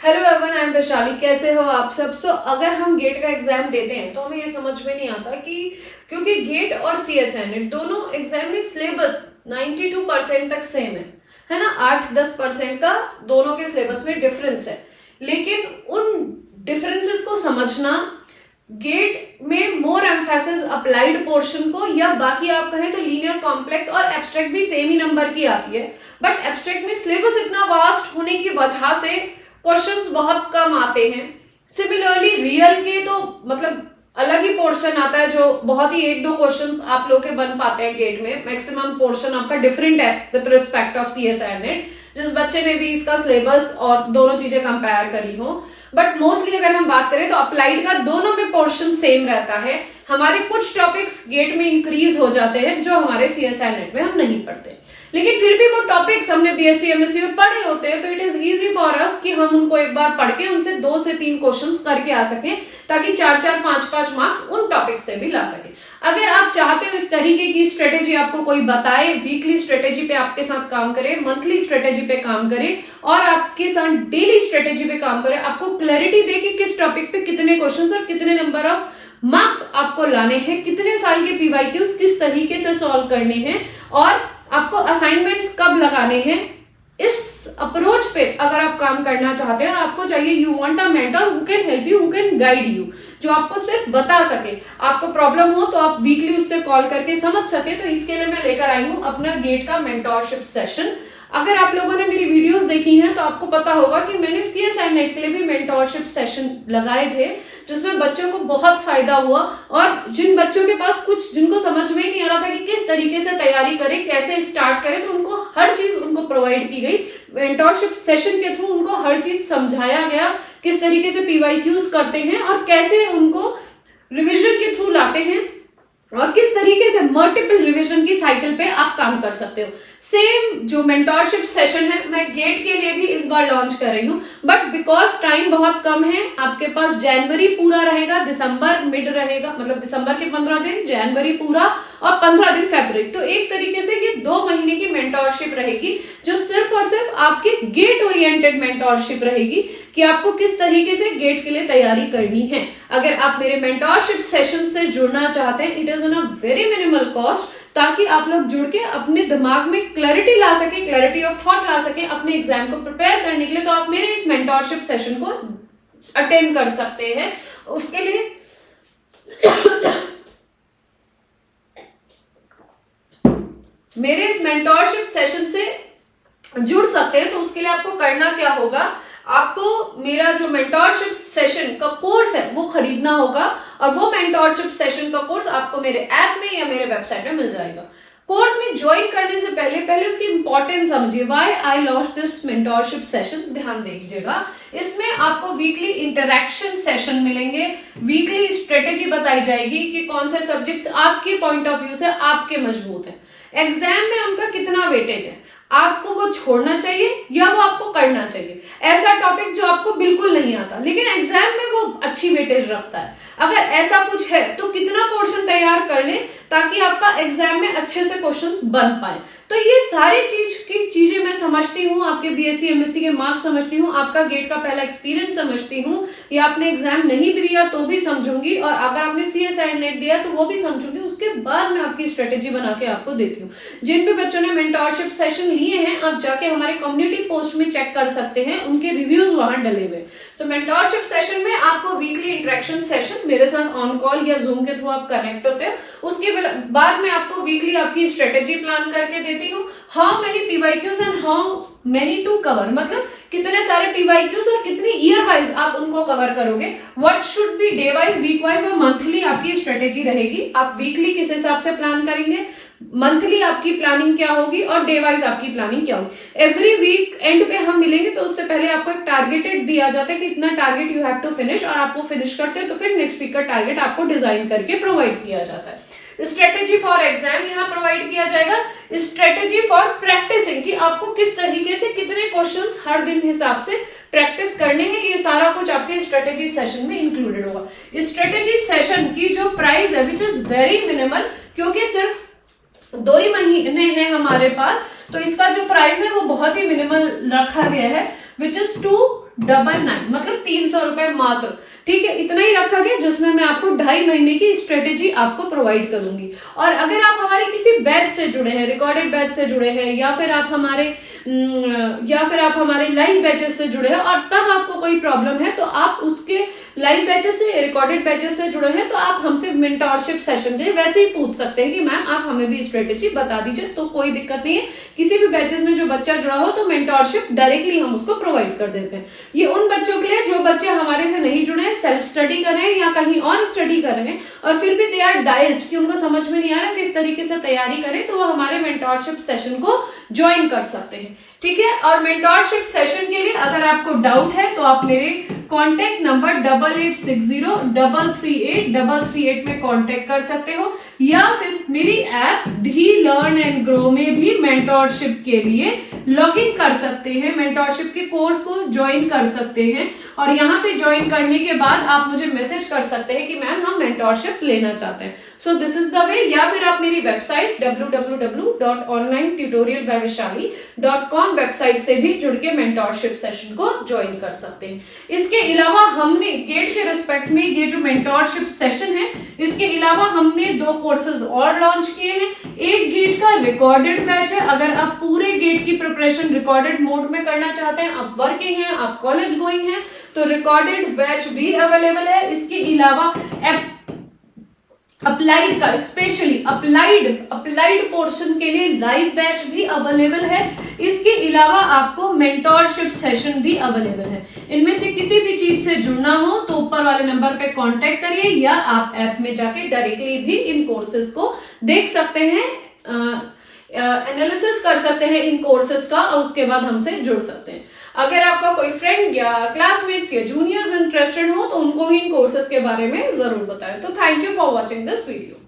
Hello everyone, I am Vaishali. कैसे हो आप सब? अगर हम गेट का एग्जाम देते हैं तो हमें ये समझ में नहीं आता कि क्योंकि गेट और CSNET दोनों एग्जाम में सिलेबस 92% तक सेम है ना। 8-10% का दोनों के सिलेबस में डिफरेंस है, लेकिन उन डिफरेंसेस को समझना, गेट में मोर एम्फेसिस अप्लाइड पोर्शन को, या बाकी आप कहें तो लीनियर कॉम्प्लेक्स और एब्स्ट्रैक्ट भी सेम ही नंबर की आती है, बट एब्स्ट्रैक्ट में सिलेबस इतना वास्ट होने की वजह से क्वेश्चंस बहुत कम आते हैं। सिमिलरली रियल के तो मतलब अलग ही पोर्शन आता है जो बहुत ही 1-2 क्वेश्चंस आप लोग के बन पाते हैं गेट में। मैक्सिमम पोर्शन आपका डिफरेंट है विद रिस्पेक्ट ऑफ CSNET, जिस बच्चे ने भी इसका सिलेबस और दोनों चीजें कंपेयर करी हो। बट मोस्टली अगर हम बात करें तो अप्लाइड का दोनों में पोर्शन सेम रहता है। हमारे कुछ टॉपिक्स गेट में इंक्रीज हो जाते हैं जो हमारे CSNET में हम नहीं पढ़ते, लेकिन फिर भी वो टॉपिक्स हमने BSc MSc में पढ़े होते हैं, तो it is easy for us कि हम उनको एक बार पढ़ के उनसे 2 से 3 क्वेश्चंस करके आ सकें, ताकि 4-4, 5-5 मार्क्स उन टॉपिक्स से भी ला सके। अगर आप चाहते हो इस तरीके की स्ट्रेटेजी आपको कोई बताए, वीकली स्ट्रेटेजी पे आपके साथ काम करे, मंथली स्ट्रेटेजी पे काम करे और आपके साथ डेली स्ट्रेटेजी पे काम करे, आपको क्लैरिटी दे कि किस टॉपिक पे कितने क्वेश्चंस और कितने नंबर ऑफ मार्क्स आपको लाने हैं, कितने साल के PYQs किस तरीके से सॉल्व करने हैं और आपको असाइनमेंट्स कब लगाने हैं। इस अप्रोच पे अगर आप काम करना चाहते हैं और आपको चाहिए, you want a mentor who can help you, who can guide you, जो आपको सिर्फ बता सके, आपको प्रॉब्लम हो तो आप वीकली उससे कॉल करके समझ सके, तो इसके लिए मैं लेकर आई हूं अपना गेट का मेंटोरशिप सेशन। अगर आप लोगों ने मेरी वीडियोस देखी हैं तो आपको पता होगा कि मैंने CSNET के लिए भी मेंटोरशिप सेशन लगाए थे, जिसमें बच्चों को बहुत फायदा हुआ। और जिन बच्चों के पास कुछ जिनको समझ में ही नहीं आ रहा था कि किस तरीके से तैयारी करें, कैसे स्टार्ट करें, तो उनको हर चीज उनको प्रोवाइड की गई। मेंटोरशिप सेशन के थ्रू उनको हर चीज समझाया गया, किस तरीके से PYQs करते हैं और कैसे उनको रिविजन के थ्रू लाते हैं और किस तरीके से मल्टीपल रिवीजन की साइकिल पे आप काम कर सकते हो। सेम जो मेंटोरशिप सेशन है मैं गेट के लिए भी इस बार लॉन्च कर रही हूँ, बट बिकॉज टाइम बहुत कम है, आपके पास जनवरी पूरा रहेगा, दिसंबर मिड रहेगा, मतलब दिसंबर के 15 दिन, जनवरी पूरा और 15 दिन फरवरी। तो एक तरीके से ये 2 महीने की मेंटोरशिप रहेगी, जो सिर्फ और सिर्फ आपके गेट ओरिएंटेड मेंटोरशिप रहेगी कि आपको किस तरीके से गेट के लिए तैयारी करनी है। अगर आप मेरे मेंटोरशिप सेशन से जुड़ना चाहते हैं, it is on a very minimal cost, ताकि आप लोग जुड़ के अपने दिमाग में क्लैरिटी ला सके, क्लैरिटी ऑफ थॉट ला सके अपने एग्जाम को प्रिपेयर करने के लिए, तो आप मेरे इस मेंटोरशिप सेशन को अटेंड कर सकते हैं। उसके लिए मेरे इस मेंटोरशिप सेशन से जुड़ सकते हैं, तो उसके लिए आपको करना क्या होगा, आपको मेरा जो मेंटोरशिप सेशन का कोर्स है वो खरीदना होगा, और वो मेंटोरशिप सेशन का कोर्स आपको मेरे ऐप में या मेरे वेबसाइट में मिल जाएगा। कोर्स में ज्वाइन करने से पहले उसकी इंपॉर्टेंस समझिए। Why I launch this mentorship session, ध्यान दीजिएगा। इसमें आपको वीकली इंटरेक्शन सेशन मिलेंगे, वीकली स्ट्रेटेजी बताई जाएगी कि कौन से सब्जेक्ट्स आपके पॉइंट ऑफ व्यू से आपके मजबूत है, एग्जाम में उनका कितना वेटेज है, आपको वो छोड़ना चाहिए या वो आपको करना चाहिए। ऐसा टॉपिक जो आपको बिल्कुल नहीं आता लेकिन एग्जाम में वो अच्छी वेटेज रखता है, अगर ऐसा कुछ है तो कितना पोर्शन तैयार कर ले ताकि आपका एग्जाम में अच्छे से क्वेश्चंस बन पाए। तो ये सारी चीजें मैं समझती हूँ, आपके BSc MSc के मार्क्स समझती हूँ, आपका गेट का पहला एक्सपीरियंस समझती हूँ, या आपने एग्जाम नहीं भी दिया तो भी समझूंगी, और अगर आपने CSNET दिया तो वो भी समझूंगी। उसके बाद मैं आपकी स्ट्रेटेजी बना के आपको देती हूँ। जिन भी बच्चों ने मेंटोरशिप सेशन लिए हैं, आप जाके हमारे कम्युनिटी पोस्ट में चेक कर सकते हैं, उनके रिव्यूज वहां डले हुए। सो मेंटोरशिप सेशन में आपको वीकली इंटरेक्शन सेशन मेरे साथ ऑन कॉल या जूम के थ्रू आप कनेक्ट होते हो, उसके बाद में आपको वीकली आपकी स्ट्रेटेजी प्लान करके देती हूँ। How many PYQs and how many to cover, मतलब कितने सारे PYQs और कितने ईयर वाइज आप उनको कवर करोगे, what should be day wise, week wise और मंथली आपकी स्ट्रेटेजी रहेगी। आप वीकली किस हिसाब से प्लान करेंगे, मंथली आपकी प्लानिंग क्या होगी और डे वाइज आपकी प्लानिंग क्या होगी। एवरी वीक एंड पे हम मिलेंगे, तो उससे पहले आपको एक टारगेटेड दिया जाता है कि इतना target you have to finish, और आप वो फिनिश करते हैं तो फिर नेक्स्ट वीक का टारगेट आपको डिजाइन करके प्रोवाइड किया जाता है। स्ट्रेटेजी फॉर एग्जाम यहाँ प्रोवाइड किया जाएगा, स्ट्रेटेजी फॉर प्रैक्टिसिंग कि आपको किस तरीके से कितने क्वेश्चंस हर दिन हिसाब से प्रैक्टिस करने हैं, ये सारा कुछ आपके स्ट्रेटेजी सेशन में इंक्लूडेड होगा। स्ट्रेटेजी सेशन की जो प्राइस है विच इज वेरी मिनिमल, क्योंकि सिर्फ 2 ही महीने हैं हमारे पास, तो इसका जो प्राइस है वो बहुत ही मिनिमल रखा गया है, विच इज 99, मतलब 300 रुपए मात्र। ठीक है, इतना ही रखा गया जिसमें मैं आपको 2.5 महीने की स्ट्रेटेजी आपको प्रोवाइड करूंगी। और अगर आप हमारे किसी बैच से जुड़े हैं, रिकॉर्डेड बैच से जुड़े हैं, या फिर आप हमारे लाइव बैचेस से जुड़े हैं और तब आपको कोई प्रॉब्लम है, तो आप उसके लाइव बैचेस से, रिकॉर्डेड बैचेस से जुड़े हैं, तो आप हमसे मेंटोरशिप सेशन के लिए वैसे ही पूछ सकते हैं कि मैम आप हमें भी स्ट्रेटेजी बता दीजिए, तो कोई दिक्कत नहीं है। किसी भी बैचेस में जो बच्चा जुड़ा हो तो मेंटोरशिप डायरेक्टली हम उसको प्रोवाइड कर देते हैं। ये उन बच्चों के लिए जो बच्चे हमारे से नहीं जुड़े हैं, सेल्फ स्टडी कर रहे हैं या कहीं और स्टडी कर रहे हैं और फिर भी दे आर डाइज्ड कि उनको समझ में नहीं आ रहा किस तरीके से तैयारी करें, तो वो हमारे मेंटोरशिप सेशन को ज्वाइन कर सकते हैं। ठीक है, और मेंटोरशिप सेशन के लिए अगर आपको डाउट है तो आप मेरे कॉन्टेक्ट नंबर 8860338338 में कॉन्टेक्ट कर सकते हो, या फिर मेरी ऐप धी लर्न एंड ग्रो में भी मेंटोरशिप के लिए लॉगिन कर सकते हैं, मेंटोरशिप के कोर्स को ज्वाइन कर सकते हैं। और यहाँ पे ज्वाइन करने के बाद आप मुझे मैसेज कर सकते हैं कि मैम हम मेंटोरशिप लेना चाहते हैं। So this is the way. या फिर आप मेरी वेबसाइट www.onlinetutorialbyvaishali.com वेबसाइट से भी जुड़ के मेंटोरशिप सेशन को ज्वाइन कर सकते हैं। इसके अलावा हमने गेट के रिस्पेक्ट में ये जो मेंटोरशिप सेशन है, इसके अलावा हमने 2 कोर्सेज और लॉन्च किए हैं। एक गेट का रिकॉर्डेड बैच है, अगर आप पूरे गेट की प्रिपरेशन रिकॉर्डेड मोड में करना चाहते हैं, आप वर्किंग हैं, आप कॉलेज गोइंग हैं, तो रिकॉर्डेड बैच भी अवेलेबल है। इसके अलावा अप्लाइड का, स्पेशली अप्लाइड पोर्शन के लिए लाइव बैच भी अवेलेबल है। इसके अलावा आपको मेंटोरशिप सेशन भी अवेलेबल है। इनमें से किसी भी चीज से जुड़ना हो तो ऊपर वाले नंबर पे कांटेक्ट करिए, या आप ऐप में जाके डायरेक्टली भी इन कोर्सेज को देख सकते हैं, एनालिसिस कर सकते हैं इन कोर्सेज का, और उसके बाद हमसे जुड़ सकते हैं। अगर आपका कोई फ्रेंड या क्लासमेट्स या जूनियर्स इंटरेस्टेड हो तो उनको भी इन कोर्सेज के बारे में जरूर बताएं। तो thank you for watching this video.